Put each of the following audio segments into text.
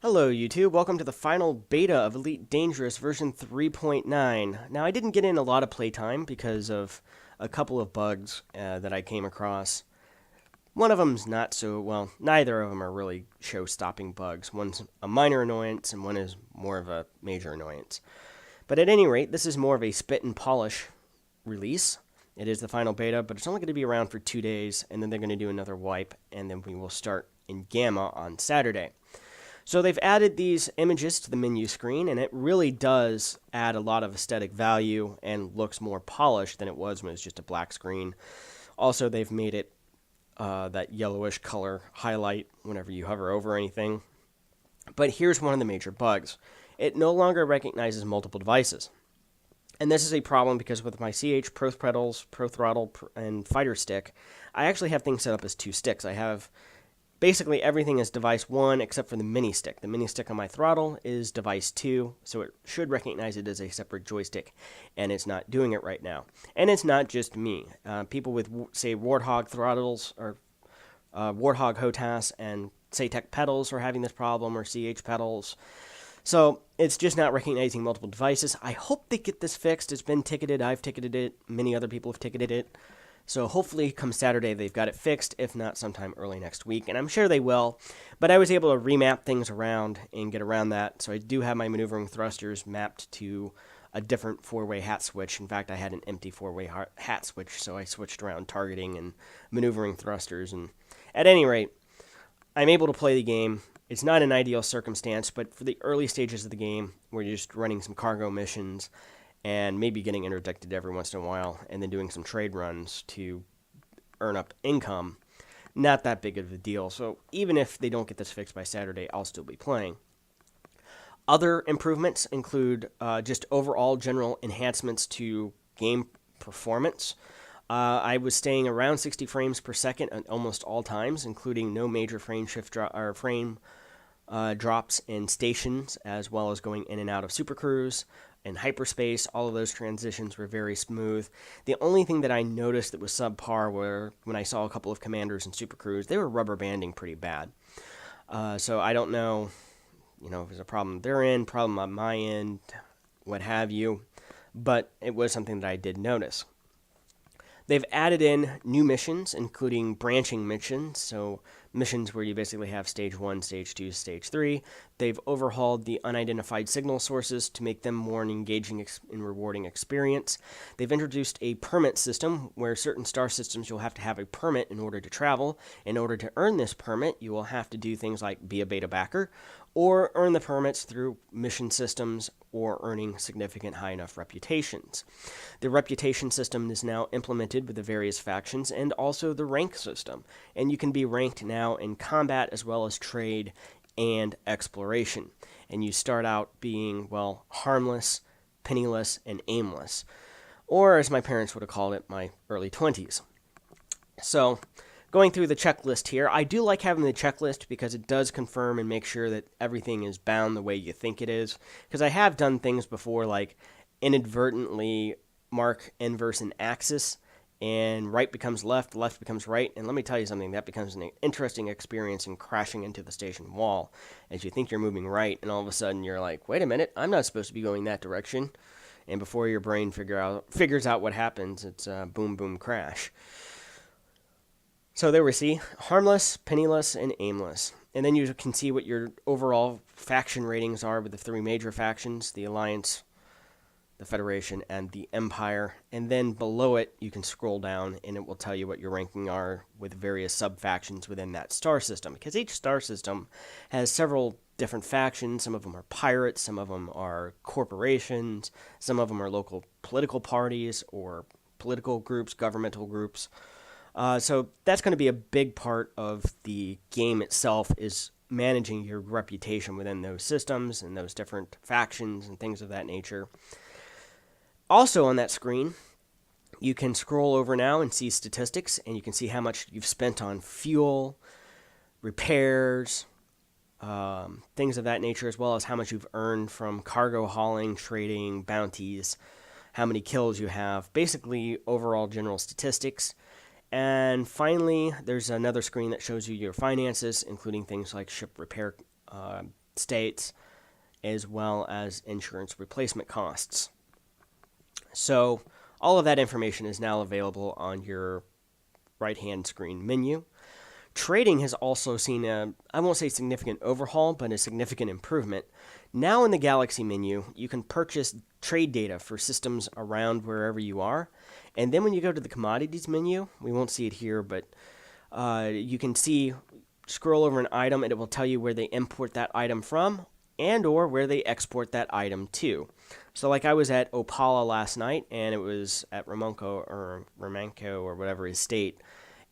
Hello YouTube, welcome to the final beta of Elite Dangerous version 3.9. Now I didn't get in a lot of playtime because of a couple of bugs that I came across. One of them's not so, well, neither of them are really show-stopping bugs. One's a minor annoyance and one is more of a major annoyance. But at any rate, this is more of a spit and polish release. It is the final beta, but it's only going to be around for 2 days, and then they're going to do another wipe, and then we will start in Gamma on Saturday. So they've added these images to the menu screen, and it really does add a lot of aesthetic value and looks more polished than it was when it was just a black screen. Also, they've made it that yellowish color highlight whenever you hover over anything. But here's one of the major bugs. It no longer recognizes multiple devices. And this is a problem because with my CH Pro Pedals, Pro Throttle, and Fighter Stick, I actually have things set up as two sticks. I have basically everything is device 1 except for the mini stick. The mini stick on my throttle is device 2, so it should recognize it as a separate joystick, and it's not doing it right now. And it's not just me. People with, say, Warthog throttles or Warthog HOTAS and Saytech pedals are having this problem, or CH pedals. So it's just not recognizing multiple devices. I hope they get this fixed. It's been ticketed. I've ticketed it. Many other people have ticketed it. So hopefully come Saturday they've got it fixed, if not sometime early next week, and I'm sure they will. But I was able to remap things around and get around that, so I do have my maneuvering thrusters mapped to a different four-way hat switch. In fact, I had an empty four-way hat switch, so I switched around targeting and maneuvering thrusters. And at any rate, I'm able to play the game. It's not an ideal circumstance, but for the early stages of the game, we're just running some cargo missions and maybe getting interdicted every once in a while, and then doing some trade runs to earn up income. Not that big of a deal, so even if they don't get this fixed by Saturday, I'll still be playing. Other improvements include just overall general enhancements to game performance. I was staying around 60 frames per second at almost all times, including no major frame drops in stations, as well as going in and out of Super Cruise and hyperspace. All of those transitions were very smooth. The only thing that I noticed that was subpar were when I saw a couple of commanders in Super Cruise, they were rubber banding pretty bad. So I don't know, if there's a problem their end, problem on my end, what have you, but it was something that I did notice. They've added in new missions, including branching missions, so missions where you basically have Stage 1, Stage 2, Stage 3. They've overhauled the unidentified signal sources to make them more an engaging and rewarding experience. They've introduced a permit system where certain star systems you'll have to have a permit in order to travel. In order to earn this permit, you will have to do things like be a beta backer or earn the permits through mission systems or earning significant high enough reputations. The reputation system is now implemented with the various factions and also the rank system, and you can be ranked now in combat as well as trade and exploration. And you start out being, well, harmless, penniless, and aimless, or as my parents would have called it, my early 20s. So, going through the checklist here, I do like having the checklist because it does confirm and make sure that everything is bound the way you think it is. Because I have done things before, like inadvertently mark inverse and axis, and right becomes left, left becomes right. And let me tell you something, that becomes an interesting experience in crashing into the station wall as you think you're moving right, and all of a sudden you're like, wait a minute, I'm not supposed to be going that direction. And before your brain figures out what happens, it's a boom, boom, crash. So there we see, harmless, penniless, and aimless. And then you can see what your overall faction ratings are with the three major factions, the Alliance, the Federation, and the Empire. And then below it, you can scroll down, and it will tell you what your ranking are with various sub-factions within that star system. Because each star system has several different factions. Some of them are pirates, some of them are corporations, some of them are local political parties or political groups, governmental groups. So that's going to be a big part of the game itself, is managing your reputation within those systems and those different factions and things of that nature. Also on that screen, you can scroll over now and see statistics, and you can see how much you've spent on fuel, repairs, things of that nature, as well as how much you've earned from cargo hauling, trading, bounties, how many kills you have, basically overall general statistics. And finally, there's another screen that shows you your finances, including things like ship repair states, as well as insurance replacement costs. So all of that information is now available on your right-hand screen menu. Trading has also seen I won't say significant overhaul, but a significant improvement. Now in the Galaxy menu, you can purchase trade data for systems around wherever you are. And then when you go to the commodities menu, we won't see it here, but you can scroll over an item and it will tell you where they import that item from and or where they export that item to. So like I was at Opala last night, and it was at Romanco or whatever his state.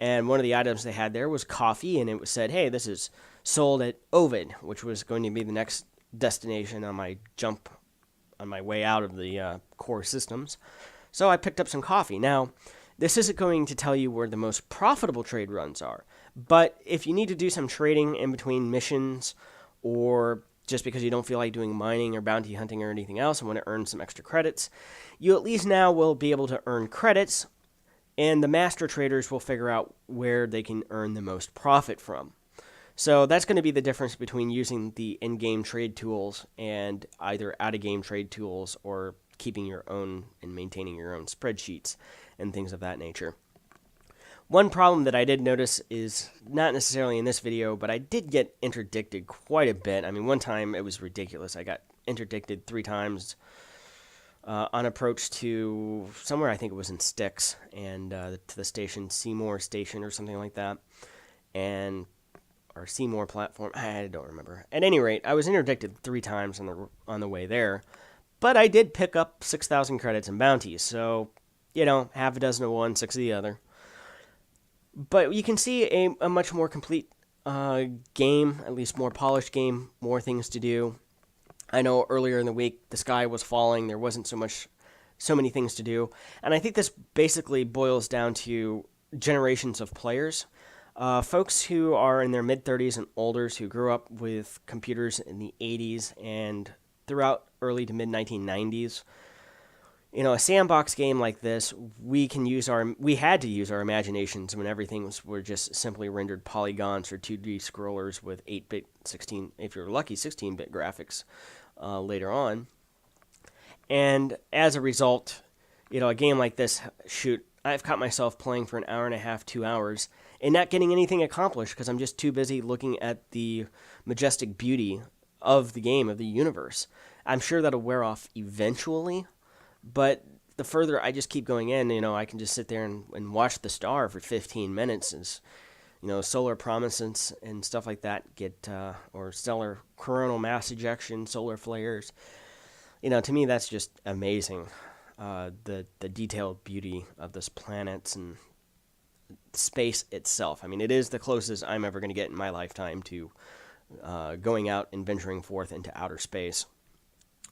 And one of the items they had there was coffee, and it said, hey, this is sold at Ovid, which was going to be the next destination on my jump on my way out of the core systems. So I picked up some coffee. Now, this isn't going to tell you where the most profitable trade runs are, but if you need to do some trading in between missions, or just because you don't feel like doing mining or bounty hunting or anything else and want to earn some extra credits, you at least now will be able to earn credits, and the master traders will figure out where they can earn the most profit from. So that's going to be the difference between using the in-game trade tools and either out-of-game trade tools, or keeping your own and maintaining your own spreadsheets and things of that nature. One problem that I did notice is not necessarily in this video, but I did get interdicted quite a bit. I mean, one time it was ridiculous. I got interdicted 3 times on approach to somewhere, I think it was in Styx, and to the station, Seymour Station or something like that, and or Seymour platform, I don't remember. At any rate, I was interdicted 3 times on the way there, but I did pick up 6,000 credits and bounties, so, half a dozen of one, 6 of the other. But you can see a much more complete game, at least more polished game, more things to do. I know earlier in the week the sky was falling, there wasn't so many things to do, and I think this basically boils down to generations of players. Folks who are in their mid-30s and older, who grew up with computers in the 80s and throughout early to mid-1990s. A sandbox game like this, we had to use our imaginations when everything were just simply rendered polygons or 2D scrollers with 8-bit, 16, if you're lucky, 16-bit graphics later on. And as a result, a game like this, I've caught myself playing for an hour and a half, 2 hours, and not getting anything accomplished because I'm just too busy looking at the majestic beauty of the game, of the universe. I'm sure that'll wear off eventually, but the further I just keep going in, I can just sit there and watch the star for 15 minutes as, solar prominence and stuff like that get, or stellar coronal mass ejection, solar flares. To me, that's just amazing. The detailed beauty of this planet and space itself. I mean, it is the closest I'm ever going to get in my lifetime to going out and venturing forth into outer space.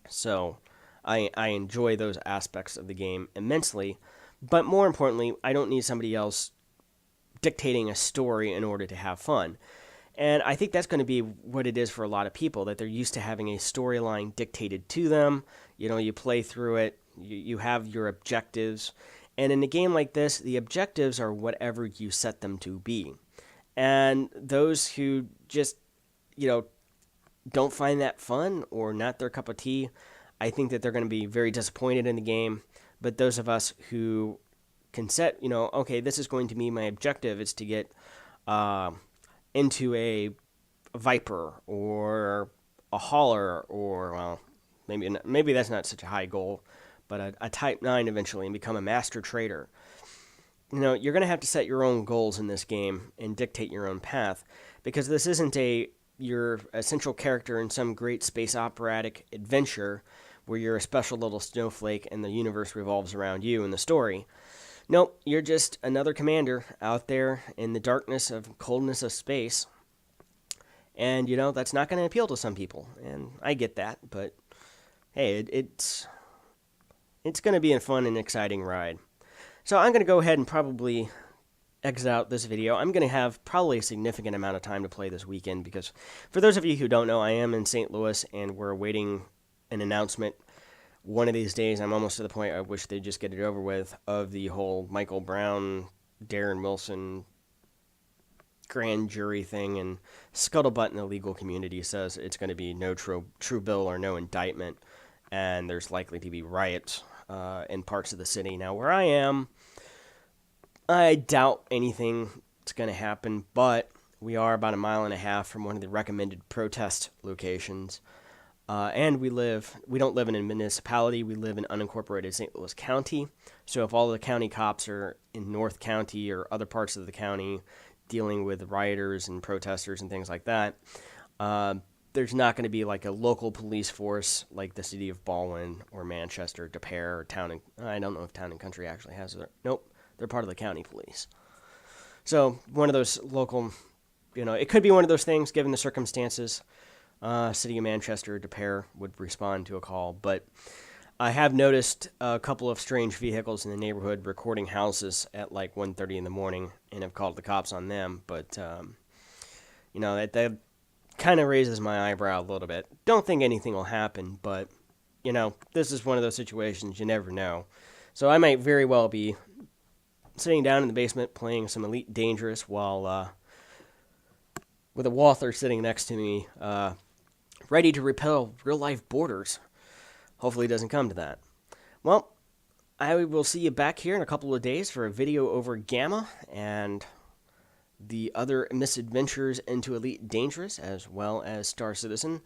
So I enjoy those aspects of the game immensely, but more importantly, I don't need somebody else dictating a story in order to have fun. And I think that's going to be what it is for a lot of people, that they're used to having a storyline dictated to them. You play through it, you have your objectives, and in a game like this, the objectives are whatever you set them to be. And those who just, don't find that fun or not their cup of tea, I think that they're going to be very disappointed in the game. But those of us who can set, okay, this is going to be my objective, is to get into a Viper or a Hauler, or, well, maybe that's not such a high goal, but a Type 9 eventually, and become a master trader. You're going to have to set your own goals in this game and dictate your own path, because this isn't your essential character in some great space operatic adventure where you're a special little snowflake and the universe revolves around you in the story. Nope, you're just another commander out there in the darkness of coldness of space. And, that's not going to appeal to some people. And I get that, but hey, it's going to be a fun and exciting ride. So I'm going to go ahead and probably exit out this video. I'm going to have probably a significant amount of time to play this weekend, because for those of you who don't know, I am in St. Louis and we're awaiting an announcement one of these days. I'm almost to the point I wish they'd just get it over with, of the whole Michael Brown, Darren Wilson grand jury thing, and scuttlebutt in the legal community says it's going to be no true bill or no indictment, and there's likely to be riots in parts of the city. Now, where I am, I doubt anything is going to happen, but we are about a mile and a half from one of the recommended protest locations. And we don't live in a municipality, we live in unincorporated St. Louis County. So if all the county cops are in North County or other parts of the county dealing with rioters and protesters and things like that, there's not going to be like a local police force like the city of Baldwin or Manchester, De Pere, or Town and... I don't know if Town and Country actually has it. Nope, they're part of the county police. So one of those local, it could be one of those things given the circumstances. City of Manchester, De Pere would respond to a call, but I have noticed a couple of strange vehicles in the neighborhood recording houses at like 1:30 in the morning, and have called the cops on them. But that kind of raises my eyebrow a little bit. Don't think anything will happen, but this is one of those situations you never know. So I might very well be sitting down in the basement playing some Elite Dangerous while with a Walther sitting next to me, ready to repel real-life boarders. Hopefully it doesn't come to that. Well, I will see you back here in a couple of days for a video over Gamma and the other misadventures into Elite Dangerous, as well as Star Citizen.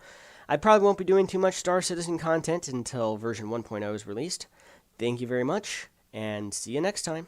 I probably won't be doing too much Star Citizen content until version 1.0 is released. Thank you very much, and see you next time.